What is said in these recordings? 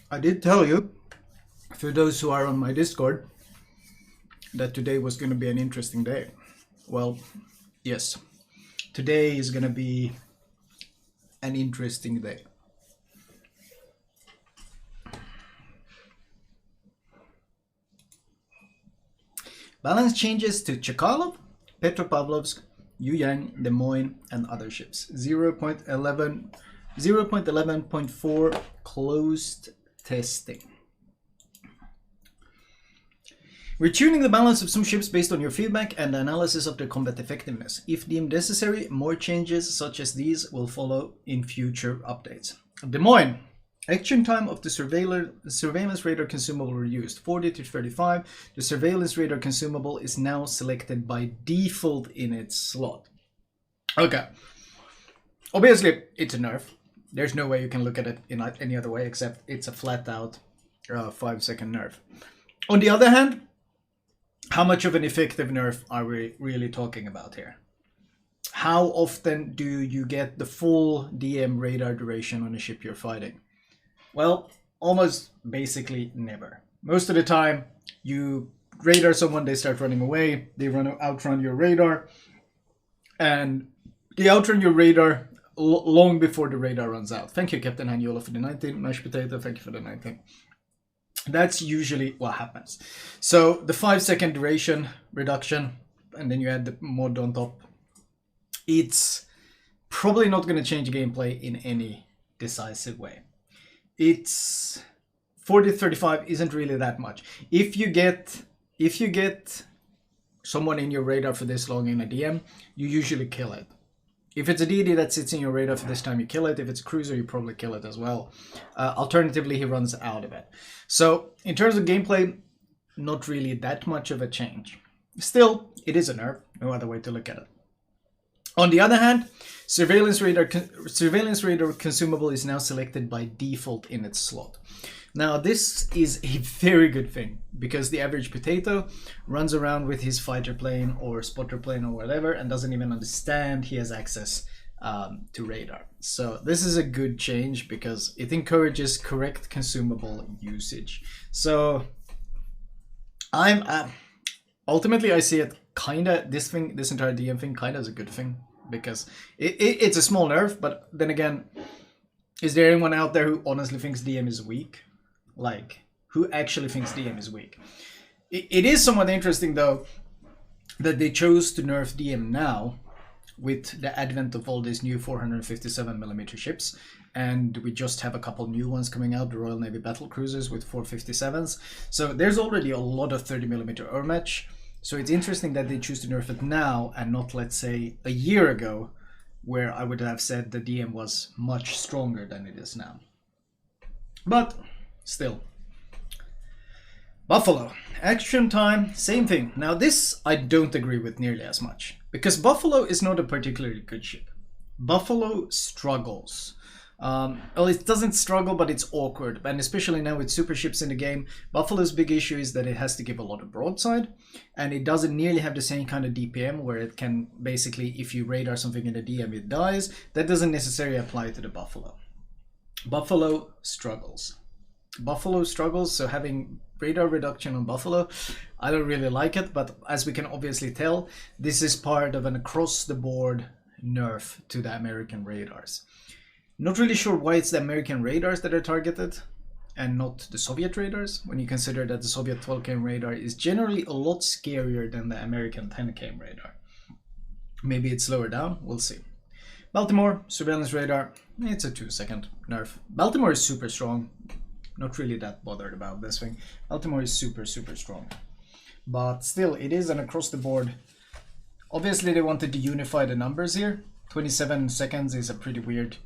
I did tell you, for those who are on my Discord, that today was going to be an interesting day. Well, yes, today is going to be an interesting day. Balance changes to Chekalov, Petropavlovsk, Yuyang, Des Moines, and other ships. 0.11.4 closed testing. We're tuning the balance of some ships based on your feedback and analysis of their combat effectiveness. If deemed necessary, more changes such as these will follow in future updates. Des Moines. Action time of the surveillance radar consumable reduced 40 to 35. The surveillance radar consumable is now selected by default in its slot. Okay. Obviously, it's a nerf. There's no way you can look at it in any other way except it's a flat out 5-second nerf. On the other hand, how much of an effective nerf are we really talking about here? How often do you get the full DM radar duration on a ship you're fighting? Well, almost basically never. Most of the time, you radar someone, they start running away, they outrun your radar, and they outrun your radar long before the radar runs out. Thank you, Captain Hanyola, for the 19. Mashed potato, thank you for the 19. That's usually what happens. So the 5-second duration reduction, and then you add the mod on top, it's probably not going to change gameplay in any decisive way. It's 40-35 isn't really that much. If you get someone in your radar for this long in a DM, you usually kill it. If it's a DD that sits in your radar for this time, you kill it. If it's a cruiser, you probably kill it as well. Alternatively, he runs out of it. So in terms of gameplay, not really that much of a change. Still, it is a nerf. No other way to look at it. On the other hand, surveillance radar consumable is now selected by default in its slot. Now this is a very good thing because the average potato runs around with his fighter plane or spotter plane or whatever and doesn't even understand he has access to radar. So this is a good change because it encourages correct consumable usage. So ultimately I see it this entire DM thing kinda as a good thing because it's a small nerf, but then again, is there anyone out there who honestly thinks DM is weak? Like, who actually thinks DM is weak? It is somewhat interesting though that they chose to nerf DM now with the advent of all these new 457mm ships, and we just have a couple new ones coming out, the Royal Navy battle cruisers with 457s. So there's already a lot of 30mm Overmatch. So it's interesting that they choose to nerf it now and not, let's say, a year ago, where I would have said the DM was much stronger than it is now. But still. Buffalo. Action time, same thing. Now this I don't agree with nearly as much, because Buffalo is not a particularly good ship. Buffalo struggles. Well, it doesn't struggle, but it's awkward, and especially now with super ships in the game, Buffalo's big issue is that it has to give a lot of broadside, and it doesn't nearly have the same kind of DPM where it can basically, if you radar something in the DM, it dies. That doesn't necessarily apply to the Buffalo. Buffalo struggles. So having radar reduction on Buffalo, I don't really like it, but as we can obviously tell, this is part of an across-the-board nerf to the American radars. Not really sure why it's the American radars that are targeted and not the Soviet radars, when you consider that the Soviet 12km radar is generally a lot scarier than the American 10km radar. Maybe it's slower down, we'll see. Baltimore, surveillance radar, it's a 2-second nerf. Baltimore is super strong, not really that bothered about this thing. Baltimore is super strong. But still, it is an across the board. Obviously they wanted to unify the numbers here. 27 seconds is a pretty weird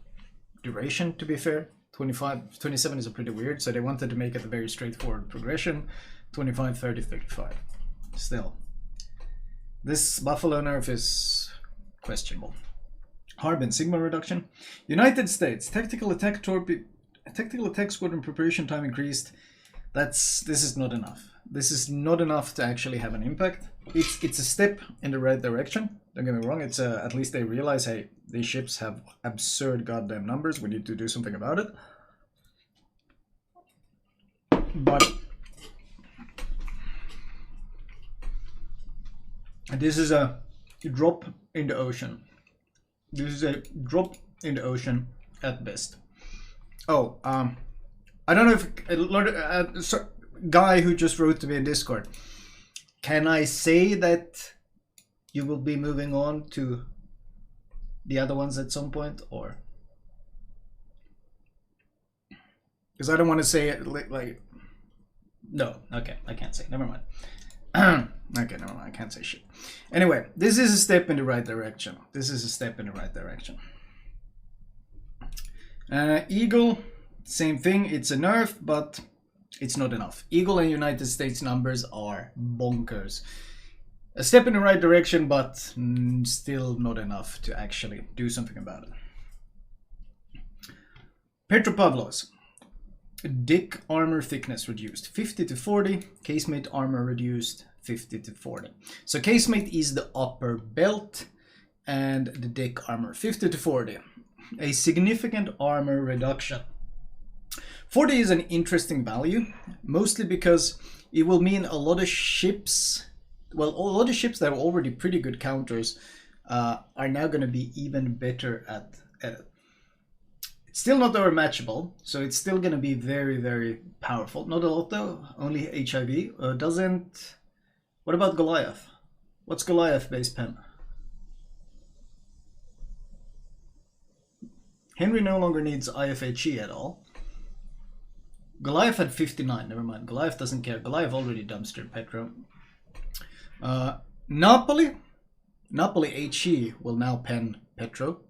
duration, to be fair. 27 is a pretty weird, so they wanted to make it a very straightforward progression. 25, 30, 35. Still, this Buffalo nerf is questionable. Harbin, Sigma reduction. United States, tactical attack squadron preparation time increased. This is not enough. This is not enough to actually have an impact. It's a step in the right direction. Don't get me wrong. It's at least they realize, hey, these ships have absurd goddamn numbers. We need to do something about it. But this is a drop in the ocean. This is a drop in the ocean at best. Oh, I don't know if guy who just wrote to me in Discord. Can I say that you will be moving on to the other ones at some point, or? Because I don't want to say it like no. Okay, I can't say. Never mind. Okay, never mind. I can't say shit. Anyway, this is a step in the right direction. This is a step in the right direction. Eagle, same thing. It's a nerf, but it's not enough. Eagle and United States numbers are bonkers. A step in the right direction, but still not enough to actually do something about it. Petropavlovsk. Dick armor thickness reduced 50 to 40. Casemate armor reduced 50 to 40. So casemate is the upper belt and the dick armor 50 to 40. A significant armor reduction. 40 is an interesting value, mostly because it will mean a lot of ships, well, a lot of ships that are already pretty good counters are now going to be even better at it. It's still not overmatchable, so it's still going to be very, very powerful. Not a lot though, only HIV. What about Goliath? What's Goliath base pen? Henry no longer needs IFHE at all. Goliath had 59, never mind. Goliath doesn't care. Goliath already dumpstered Petro. Napoli HE will now pen Petro.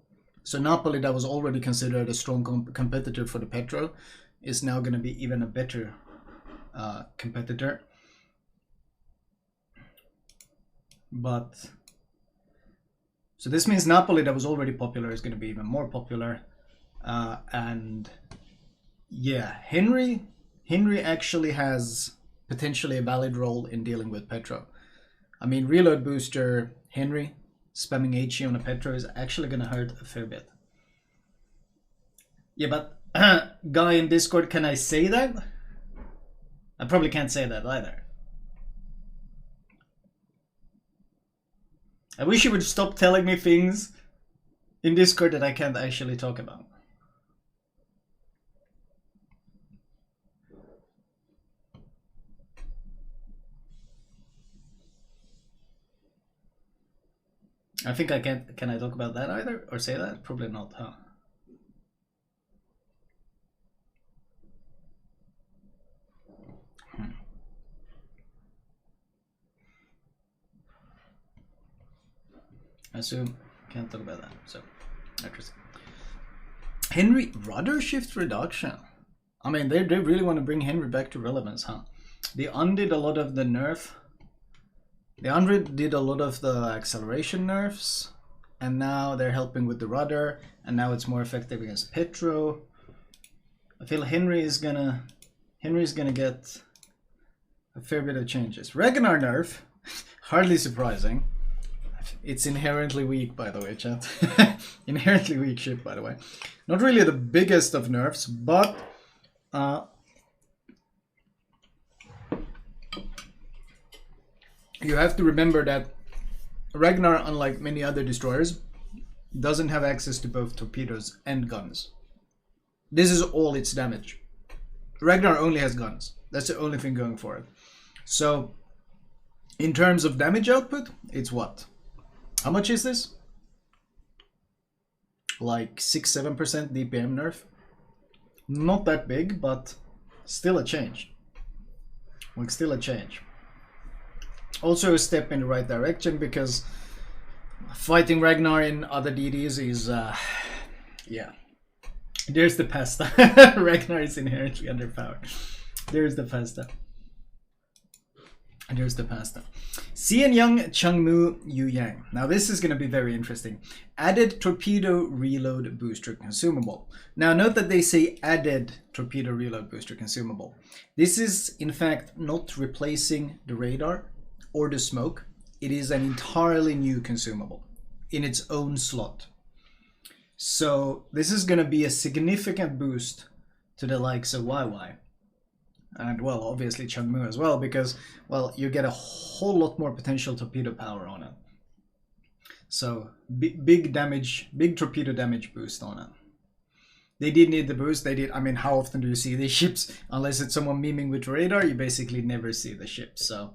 So Napoli, that was already considered a strong competitor for the Petro, is now going to be even a better competitor. But so this means Napoli, that was already popular, is going to be even more popular. And yeah, Henry actually has potentially a valid role in dealing with Petro. I mean, reload booster Henry spamming HE on a Petro is actually going to hurt a fair bit. Yeah, but guy in Discord, can I say that? I probably can't say that either. I wish you would stop telling me things in Discord that I can't actually talk about. I think I can't. Can I talk about that either? Or say that? Probably not, huh? I assume can't talk about that. So, interesting. Henry rudder shift reduction. I mean, they really want to bring Henry back to relevance, huh? They undid a lot of the nerf. They undid a lot of the acceleration nerfs, and now they're helping with the rudder, and now it's more effective against Petro. I feel Henry is gonna get a fair bit of changes. Ragnar nerf, hardly surprising. It's inherently weak, by the way, chat. Inherently weak ship, by the way. Not really the biggest of nerfs, but you have to remember that Ragnar, unlike many other destroyers, doesn't have access to both torpedoes and guns. This is all its damage. Ragnar only has guns. That's the only thing going for it. So, in terms of damage output, it's what? How much is this? Like 6-7% DPM nerf. Not that big, but still a change. Like, still a change. Also a step in the right direction, because fighting Ragnar in other DDs is, yeah. There's the pasta. Ragnar is inherently underpowered. There's the pasta. And there's the pasta. Xian Young Changmu Yuyang. Now this is going to be very interesting. Added torpedo reload booster consumable. Now note that they say added torpedo reload booster consumable. This is in fact not replacing the radar or the smoke. It is an entirely new consumable in its own slot. So this is going to be a significant boost to the likes of YY. and well, obviously Changmu as well, because well, you get a whole lot more potential torpedo power on it. So big damage, big torpedo damage boost on it. They did need the boost. They did. I mean, how often do you see these ships? Unless it's someone memeing with radar, you basically never see the ship. So,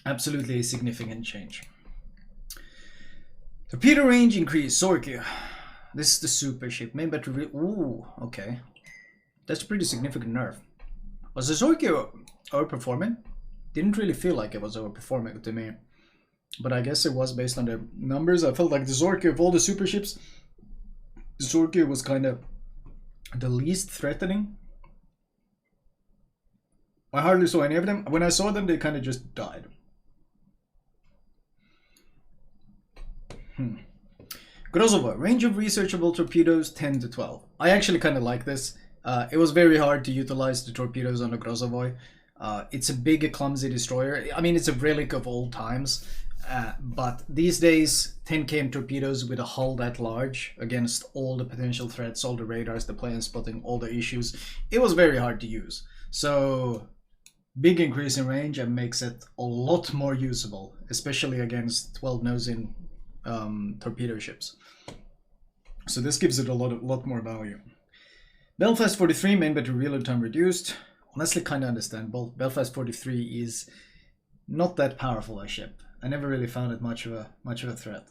absolutely a significant change. Torpedo range increase. Sorky. This is the super ship. Main battery. Ooh, okay. That's a pretty significant nerf. Was the Sorky overperforming? Didn't really feel like it was overperforming to me. But I guess it was based on the numbers. I felt like the Zorky of all the super ships, the Zorky was kind of the least threatening. I hardly saw any of them. When I saw them, they kind of just died. Grozova, range of researchable torpedoes 10 to 12. I actually kind of like this. It was very hard to utilize the torpedoes on the Grozovoi. It's a big, clumsy destroyer. I mean, it's a relic of old times. But these days, 10 km torpedoes with a hull that large against all the potential threats, all the radars, the plane spotting, all the issues, it was very hard to use. So, big increase in range and makes it a lot more usable, especially against 12 nosing torpedo ships. So this gives it a lot more value. Belfast 43, main battery reload time reduced. Honestly, kind of understandable. Belfast 43 is not that powerful a ship. I never really found it much of a threat.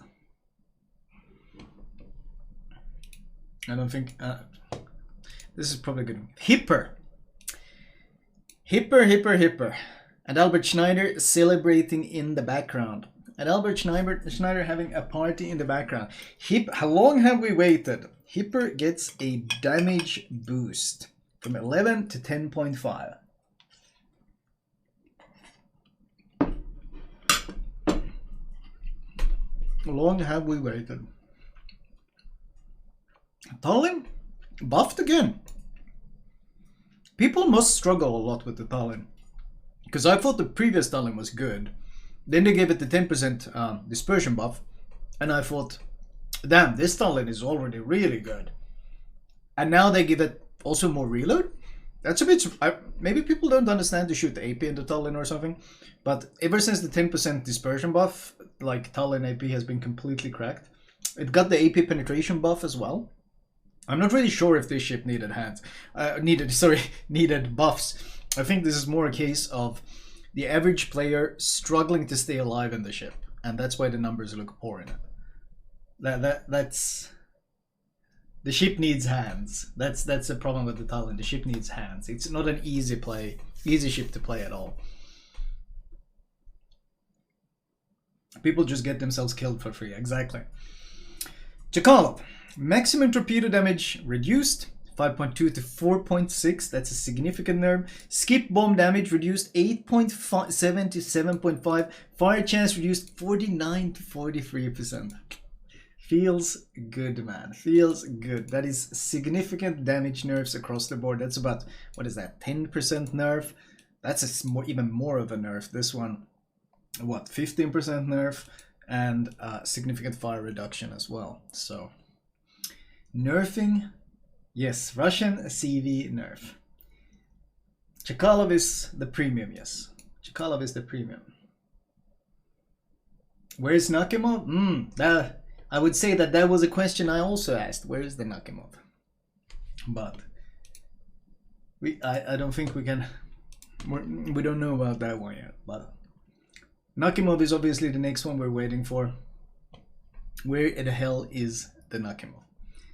I don't think this is probably good. Hipper. And Albert Schneider celebrating in the background. And Albert Schneider having a party in the background. How long have we waited? Hipper gets a damage boost from 11 to 10.5. How long have we waited? Tallinn buffed again. People must struggle a lot with the Tallinn, because I thought the previous Tallinn was good. Then they gave it the 10% dispersion buff, and I thought, damn, this Tallinn is already really good. And now they give it also more reload. That's a bit. Maybe people don't understand to shoot the AP into Tallinn or something, but ever since the 10% dispersion buff, like Tallinn AP has been completely cracked. It got the AP penetration buff as well. I'm not really sure if this ship needed needed buffs. I think this is more a case of the average player struggling to stay alive in the ship, and that's why the numbers look poor in it. That's the ship needs hands. That's the problem with the Tallinn. The ship needs hands. It's not an easy ship to play at all. People just get themselves killed for free. Exactly. Chekalov. Maximum torpedo damage reduced 5.2 to 4.6. That's a significant nerf. Skip bomb damage reduced 8.7 to 7.5. Fire chance reduced 49 to 43%. Feels good, man. Feels good. That is significant damage nerfs across the board. That's about, what is that, 10% nerf? That's even more of a nerf. This one, what, 15% nerf? And significant fire reduction as well. So, nerfing, yes, Russian CV nerf. Chekalov is the premium, yes. Chekalov is the premium. Where's Nakimov? I would say that was a question I also asked. Where is the Nakimov? But I don't think we can. We don't know about that one yet. But Nakimov is obviously the next one we're waiting for. Where the hell is the Nakimov?